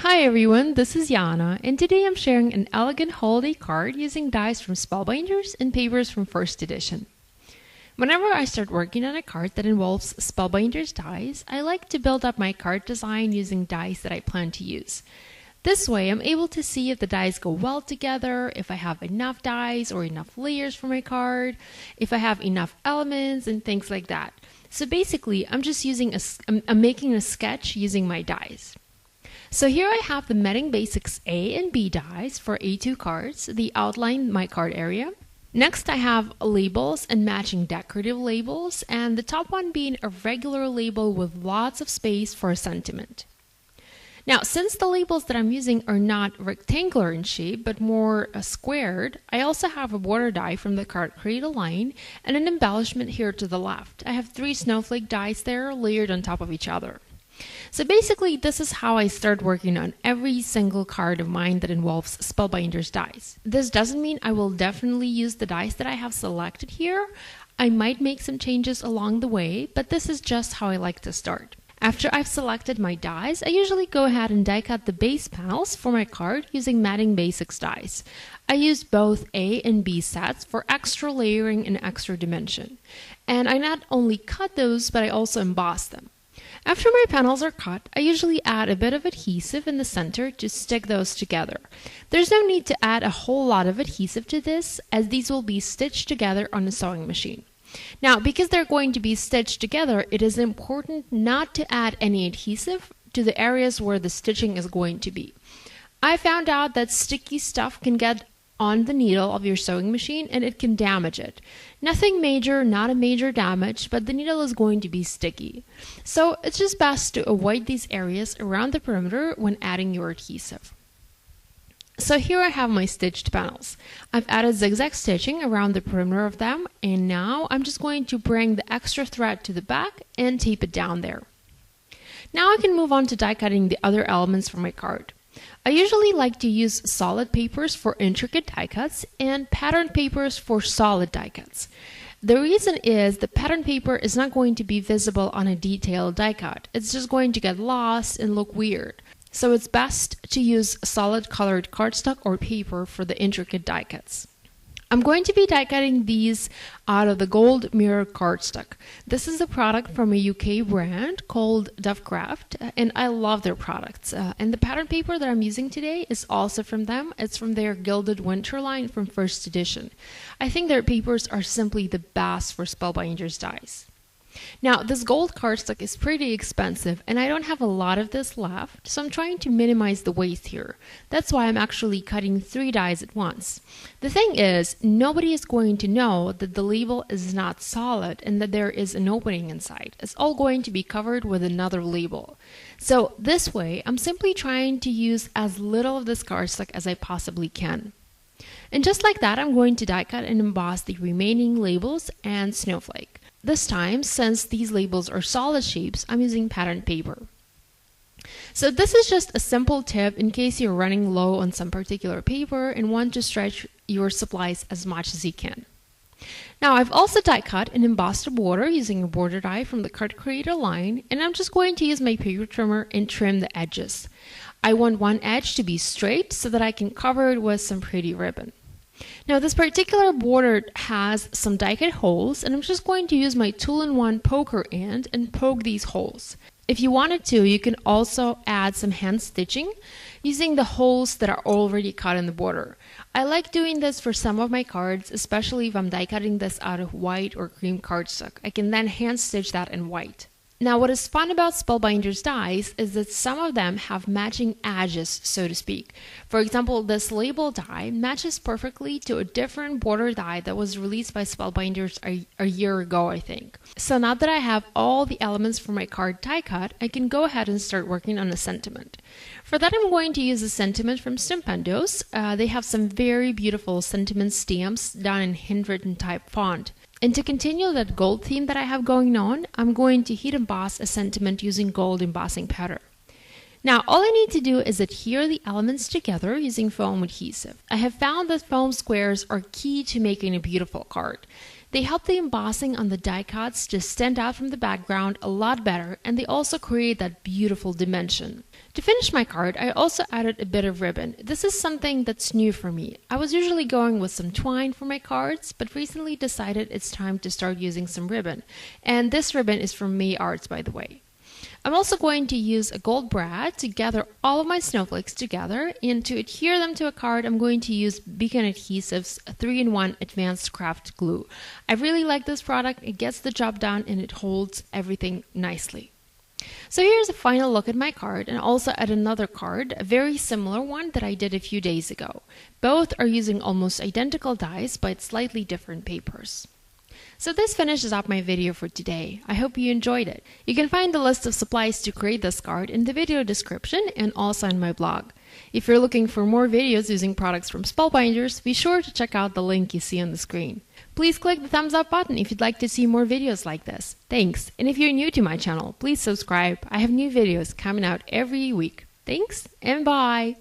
Hi everyone, this is Yana, and today I'm sharing an elegant holiday card using dies from Spellbinders and papers from first edition. Whenever I start working on a card that involves Spellbinders dies, I like to build up my card design using dies that I plan to use. This way, I'm able to see if the dies go well together, if I have enough dies or enough layers for my card, if I have enough elements and things like that. So basically, I'm making a sketch using my dies. So here I have the Metting Basics A and B dies for A2 cards. They outline my card area. Next I have labels and matching decorative labels, and the top one being a regular label with lots of space for a sentiment. Now, since the labels that I'm using are not rectangular in shape but more squared, I also have a border die from the card cradle line and an embellishment here to the left. I have 3 snowflake dies there layered on top of each other. So basically, this is how I start working on every single card of mine that involves Spellbinders dies. This doesn't mean I will definitely use the dies that I have selected here. I might make some changes along the way, but this is just how I like to start. After I've selected my dies, I usually go ahead and die cut the base panels for my card using Metting Basics dies. I use both A and B sets for extra layering and extra dimension. And I not only cut those, but I also emboss them. After my panels are cut, I usually add a bit of adhesive in the center to stick those together. There's no need to add a whole lot of adhesive to this, as these will be stitched together on a sewing machine. Now, because they're going to be stitched together, it is important not to add any adhesive to the areas where the stitching is going to be. I found out that sticky stuff can get on the needle of your sewing machine and it can damage it. Nothing major, not a major damage, but the needle is going to be sticky. So it's just best to avoid these areas around the perimeter when adding your adhesive. So here I have my stitched panels. I've added zigzag stitching around the perimeter of them, and now I'm just going to bring the extra thread to the back and tape it down there. Now I can move on to die cutting the other elements for my card. I usually like to use solid papers for intricate die cuts and pattern papers for solid die cuts. The reason is the pattern paper is not going to be visible on a detailed die cut. It's just going to get lost and look weird. So it's best to use solid colored cardstock or paper for the intricate die cuts. I'm going to be die cutting these out of the gold mirror cardstock. This is a product from a UK brand called Trimcraft, and I love their products. And the pattern paper that I'm using today is also from them. It's from their Gilded Winter line from first edition. I think their papers are simply the best for Spellbinders dies. Now, this gold cardstock is pretty expensive and I don't have a lot of this left, so I'm trying to minimize the waste here. That's why I'm actually cutting 3 dies at once. The thing is, nobody is going to know that the label is not solid and that there is an opening inside. It's all going to be covered with another label. So this way, I'm simply trying to use as little of this cardstock as I possibly can. And just like that, I'm going to die cut and emboss the remaining labels and snowflake. This time, since these labels are solid shapes, I'm using pattern paper. So this is just a simple tip in case you're running low on some particular paper and want to stretch your supplies as much as you can. Now, I've also die cut and embossed a border using a border die from the card creator line, and I'm just going to use my paper trimmer and trim the edges. I want one edge to be straight so that I can cover it with some pretty ribbon. Now, this particular border has some die cut holes, and I'm just going to use my tool-in-one poker end and poke these holes. If you wanted to, you can also add some hand stitching using the holes that are already cut in the border. I like doing this for some of my cards, especially if I'm die cutting this out of white or cream cardstock. I can then hand stitch that in white. Now, what is fun about Spellbinders dies is that some of them have matching edges, so to speak. For example, this label die matches perfectly to a different border die that was released by Spellbinders a year ago, I think. So now that I have all the elements for my card die cut, I can go ahead and start working on a sentiment. For that, I'm going to use a sentiment from Spellbinders. They have some very beautiful sentiment stamps done in handwritten type font. And to continue that gold theme that I have going on, I'm going to heat emboss a sentiment using gold embossing powder. Now, all I need to do is adhere the elements together using foam adhesive. I have found that foam squares are key to making a beautiful card. They help the embossing on the die cuts to stand out from the background a lot better, and they also create that beautiful dimension. To finish my card, I also added a bit of ribbon. This is something that's new for me. I was usually going with some twine for my cards, but recently decided it's time to start using some ribbon. And this ribbon is from May Arts, by the way. I'm also going to use a gold brad to gather all of my snowflakes together, and to adhere them to a card, I'm going to use Beacon Adhesive's 3-in-1 Advanced Craft Glue. I really like this product. It gets the job done and it holds everything nicely. So here's a final look at my card, and also at another card, a very similar one that I did a few days ago. Both are using almost identical dies but slightly different papers. So this finishes up my video for today. I hope you enjoyed it. You can find the list of supplies to create this card in the video description and also on my blog. If you're looking for more videos using products from Spellbinders, be sure to check out the link you see on the screen. Please click the thumbs up button if you'd like to see more videos like this. Thanks! And if you're new to my channel, please subscribe. I have new videos coming out every week. Thanks and bye!